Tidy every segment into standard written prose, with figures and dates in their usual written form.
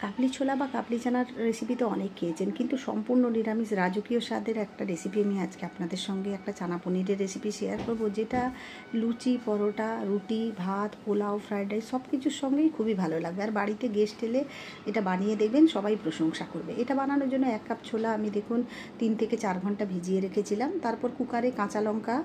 কাবলি ছোলা বা কাবলি চানার রেসিপি তো অনেক খেয়েছেন, কিন্তু সম্পূর্ণ নিরামিষ রাজকীয় স্বাদের একটা রেসিপি আমি আজকে আপনাদের সঙ্গে একটা চানা পনিরের রেসিপি শেয়ার করব, যেটা লুচি, পরোটা, রুটি, ভাত, পোলাও, ফ্রায়েড রাইস সব কিছুর সঙ্গেই খুবই ভালো লাগবে। আর বাড়িতে গেস্ট এলে এটা বানিয়ে দেখবেন, সবাই প্রশংসা করবে। এটা বানানোর জন্য 1 কাপ ছোলা আমি দেখুন 3 থেকে 4 ঘন্টা ভিজিয়ে রেখেছিলাম। তারপর কুকারে কাঁচা লঙ্কা,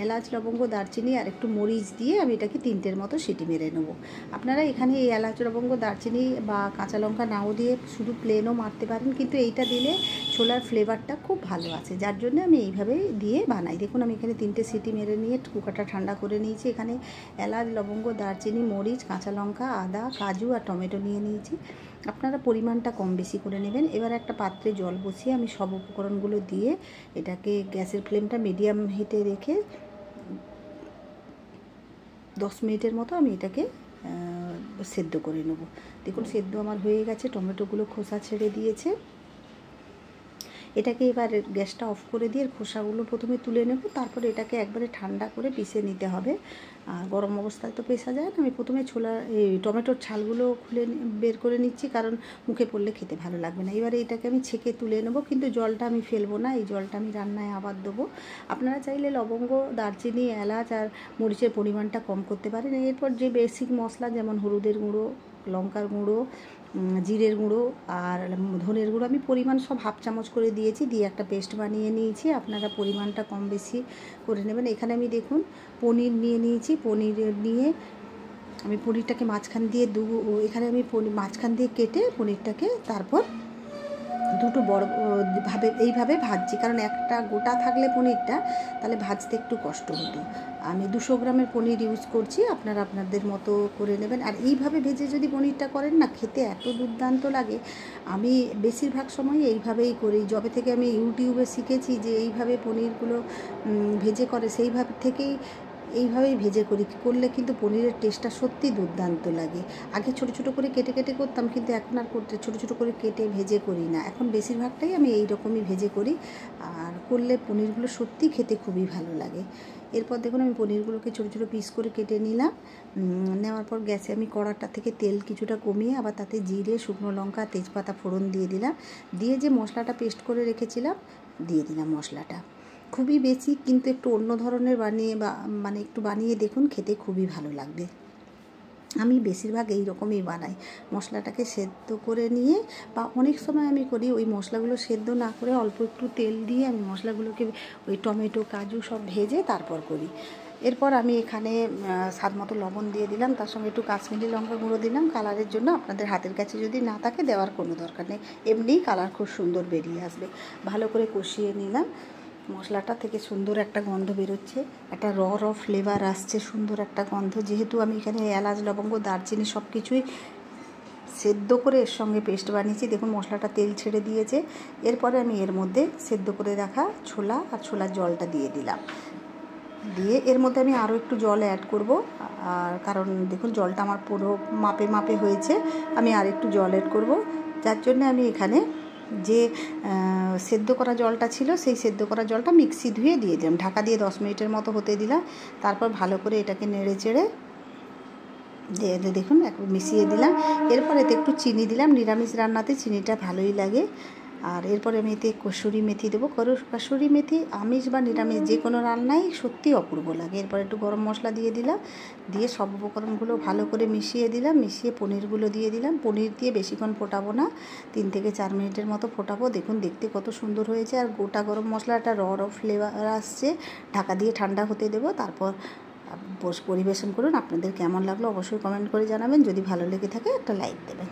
এলাচ, লবঙ্গ, দারচিনি আর একটু মরিচ দিয়ে আমি এটাকে 3টের মতো সিটি মেরে নেব। আপনারা এখানে এই এলাচ, লবঙ্গ, দারচিনি বা কাঁচা লঙ্কা নাও দিয়ে শুধু প্লেনও মারতে পারেন, কিন্তু এইটা দিলে ছোলার ফ্লেভারটা খুব ভালো আছে, যার জন্য আমি এইভাবে দিয়ে বানাই। দেখুন আমি এখানে 3টে সিটি মেরে নিয়ে কুকারটা ঠান্ডা করে নিয়েছি। এখানে এলাচ, লবঙ্গ, দারচিনি, মরিচ, কাঁচা লঙ্কা, আদা, কাজু আর টমেটো নিয়ে নিয়েছি। আপনারা পরিমাণটা কম বেশি করে নেবেন। এবার একটা পাত্রে জল বসিয়ে আমি সব উপকরণগুলো দিয়ে এটাকে গ্যাসের ফ্লেমটা মিডিয়াম হিটে রেখে 10 মিনিটের মতো আমি এটাকে সেদ্ধ করে নেব। দেখুন সেদ্ধ আমার হয়ে গেছে, টমেটোগুলো খোসা ছেড়ে দিয়েছে। এটাকে এবার গ্যাসটা অফ করে দিয়ে খোসাগুলো প্রথমে তুলে নেব, তারপরে এটাকে একবারে ঠান্ডা করে পিষে নিতে হবে। আর গরম অবস্থায় তো পেশা যায় না। আমি প্রথমে টমেটোর ছালগুলো খুলে বের করে নিচ্ছি, কারণ মুখে পড়লে খেতে ভালো লাগবে না। এবারে এটাকে আমি ছেঁকে তুলে নেব, কিন্তু জলটা আমি ফেলবো না, এই জলটা আমি রান্নায় আবার দেবো। আপনারা চাইলে লবঙ্গ, দারচিনি, এলাচ আর মরিচের পরিমাণটা কম করতে পারেন। এরপর যে বেসিক মশলা, যেমন হলুদের গুঁড়ো, লঙ্কার গুঁড়ো, জিরের গুঁড়ো আর ধনের গুঁড়ো আমি পরিমাণ সব হাফ চামচ করে দিয়েছি, দিয়ে একটা পেস্ট বানিয়ে নিয়েছি। আপনারা পরিমাণটা কম বেশি করে নেবেন। এখানে আমি দেখুন পনির নিয়ে নিয়েছি। পনির নিয়ে আমি পনিরটাকে মাঝখান দিয়ে এখানে আমি মাঝখান দিয়ে কেটে পনিরটাকে তারপর দুটো বড় ভাবে এইভাবে ভাজছি, কারণ একটা গোটা থাকলে পনিরটা তাহলে ভাজতে একটু কষ্ট হতো। আমি 200 গ্রামের পনির ইউজ করছি, আপনারা আপনাদের মতো করে নেবেন। আর এইভাবে ভেজে যদি পনিরটা করেন না, খেতে এত দুর্দান্ত লাগে। আমি বেশিরভাগ সময় এইভাবেই করি। যবে থেকে আমি ইউটিউবে শিখেছি যে এইভাবে পনিরগুলো ভেজে করে, সেইভাবে থেকেই এইভাবেই ভেজে করলে কিন্তু পনিরের টেস্টটা সত্যি দুর্দান্ত লাগে। আগে ছোট ছোট করে কেটে কেটে করতাম, কিন্তু এখন আর ছোট ছোট করে কেটে ভেজে করি না। এখন বেশিরভাগটাই আমি এই রকমই ভেজে করি, আর করলে পনিরগুলো সত্যি খেতে খুবই ভালো লাগে। এরপর দেখুন আমি পনিরগুলোকে ছোট ছোট পিস করে কেটে নিলাম। নেওয়ার পর গ্যাসে আমি কড়াটা থেকে তেল কিছুটা কমিয়ে আবার তাতে জিরে, শুকনো লঙ্কা, তেজপাতা ফোড়ন দিয়ে দিলাম। দিয়ে যে মশলাটা পেস্ট করে রেখেছিলাম দিয়ে দিলাম মশলাটা। খুবই বেশি কিন্তু একটু অন্য ধরনের মানে একটু বানিয়ে দেখুন, খেতে খুবই ভালো লাগবে। আমি বেশিরভাগ এই রকমই বানাই। মশলাটাকে সেদ্ধ করে নিয়ে, বা অনেক সময় আমি করি ওই মশলাগুলো সেদ্ধ না করে অল্প একটু তেল দিয়ে আমি মশলাগুলোকে ওই টমেটো, কাজু সব ভেজে তারপর করি। এরপর আমি এখানে স্বাদ মতো লবণ দিয়ে দিলাম, তার সঙ্গে একটু কাশ্মীরি লঙ্কা গুঁড়ো দিলাম কালারের জন্য। আপনাদের হাতের কাছে যদি না থাকে দেওয়ার কোনো দরকার নেই, এমনিই কালার খুব সুন্দর বেরিয়ে আসবে। ভালো করে কষিয়ে নিলাম। মশলাটা থেকে সুন্দর একটা গন্ধ বেরোচ্ছে, একটা র ফ্লেভার আসছে, সুন্দর একটা গন্ধ। যেহেতু আমি এখানে এলাচ, লবঙ্গ, দারচিনি সব কিছুই সেদ্ধ করে এর সঙ্গে পেস্ট বানিয়েছি, দেখুন মশলাটা তেল ছেড়ে দিয়েছে। এরপরে আমি এর মধ্যে সেদ্ধ করে রাখা ছোলা আর ছোলার জলটা দিয়ে দিলাম। দিয়ে এর মধ্যে আমি আরও একটু জল অ্যাড করব, আর কারণ দেখুন জলটা আমার পুরো মাপে মাপে হয়েছে, আমি আর একটু জল অ্যাড করব। যার জন্য আমি এখানে যে সেদ্ধ করা জলটা ছিল, সেই সেদ্ধ করা জলটা মিক্সি ধুয়ে দিয়ে দিলাম। ঢাকা দিয়ে 10 মিনিটের মতো হতে দিলাম। তারপর ভালো করে এটাকে নেড়ে চেড়ে দেখুন একটু মিশিয়ে দিলাম। এরপর এতে একটু চিনি দিলাম, নিরামিষ রান্নাতে চিনিটা ভালোই লাগে। আর এরপরে আমি এতে কসুরি মেথি দেবো। কসুরি মেথি আমিষ বা নিরামিষ যে কোনো রান্নায় সত্যি অপূর্ব লাগে। এরপর একটু গরম মশলা দিয়ে দিলাম, দিয়ে সব উপকরণগুলো ভালো করে মিশিয়ে দিলাম। মিশিয়ে পনিরগুলো দিয়ে দিলাম। পনির দিয়ে বেশিক্ষণ ফোটাবো না, 3 থেকে 4 মিনিটের মতো ফোটাবো। দেখুন দেখতে কত সুন্দর হয়েছে, আর গোটা গরম মশলাটা র ফ্লেভার আসছে। ঢাকা দিয়ে ঠান্ডা হতে দেবো, তারপর পরিবেশন করুন। আপনাদের কেমন লাগলো অবশ্যই কমেন্ট করে জানাবেন। যদি ভালো লেগে থাকে একটা লাইক দেবেন।